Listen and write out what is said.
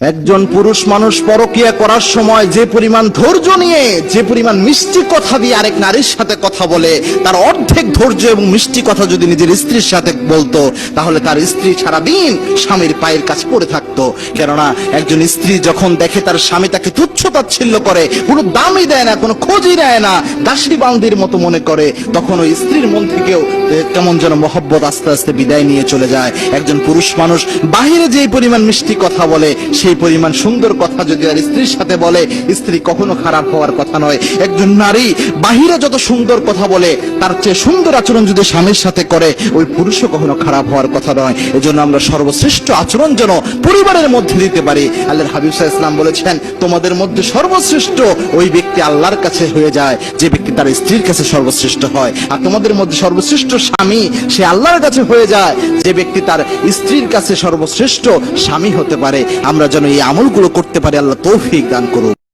একজন পুরুষ মানুষ পরকীয়া করার সময় যে পরিমাণ ধৈর্য নিয়ে, যে পরিমাণ মিষ্টি কথা দিয়ে আরেক নারীর সাথে কথা বলে, তার অর্ধেক ধৈর্য এবং মিষ্টি কথা যদি নিজের স্ত্রীর সাথে বলতো, তাহলে তার স্ত্রী সারাদিন স্বামীর পায়ের কাছে পড়ে থাকতো। কেননা একজন স্ত্রী যখন দেখে তার স্বামী তাকে তুচ্ছ তাচ্ছিল্য করে, কোনো দামই দেয় না, কোনো খোঁজই দেয় না, দাসী বান্দির মতো মনে করে, তখন ওই স্ত্রীর মন থেকেও কেমন যেন মহব্বত আস্তে আস্তে বিদায় নিয়ে চলে যায়। একজন পুরুষ মানুষ বাহিরে যে পরিমাণ মিষ্টি কথা বলে, সেই পরিমাণ সুন্দর কথা যদি আর স্ত্রীর সাথে বলে, স্ত্রী কখনো খারাপ হওয়ার কথা নয়। একজন নারী বাহিরে যত সুন্দর কথা বলে, তার চেয়ে সুন্দর আচরণ যদি স্বামীর সাথে করে, ওই পুরুষও কখনো খারাপ হওয়ার কথা নয়। এজন্য আমরা সর্বশ্রেষ্ঠ আচরণ যেন পরিবারের মধ্যে দিতে পারি। আল্লাহর হাবিব সাল্লাল্লাহু আলাইহি ওয়াসাল্লাম বলেছেন, তোমাদের মধ্যে সর্বশ্রেষ্ঠ ওই ব্যক্তি আল্লাহর কাছে হয়ে যায় যে ব্যক্তি তার স্ত্রীর কাছে সর্বশ্রেষ্ঠ হয়। আর তোমাদের মধ্যে সর্বশ্রেষ্ঠ স্বামী সে আল্লাহর কাছে হয়ে যায় যে ব্যক্তি তার স্ত্রীর কাছে সর্বশ্রেষ্ঠ স্বামী হতে পারে। আমরা যেন এই আমলগুলো করতে পারি। আল্লাহ তৌফিক দান করুন।